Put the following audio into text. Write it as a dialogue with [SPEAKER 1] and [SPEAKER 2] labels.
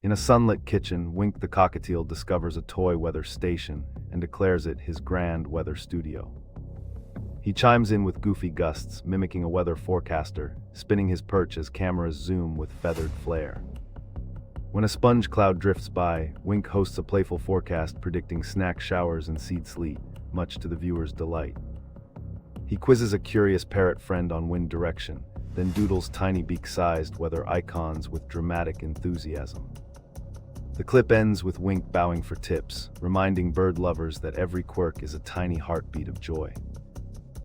[SPEAKER 1] In a sunlit kitchen, Wink the Cockatiel discovers a toy weather station and declares it his grand weather studio. He chimes in with goofy gusts, mimicking a weather forecaster, spinning his perch as cameras zoom with feathered flair. When a sponge cloud drifts by, Wink hosts a playful forecast predicting snack showers and seed sleet, much to the viewer's delight. He quizzes a curious parrot friend on wind direction, then doodles tiny beak-sized weather icons with dramatic enthusiasm. The clip ends with Wink bowing for tips, reminding bird lovers that every quirk is a tiny heartbeat of joy.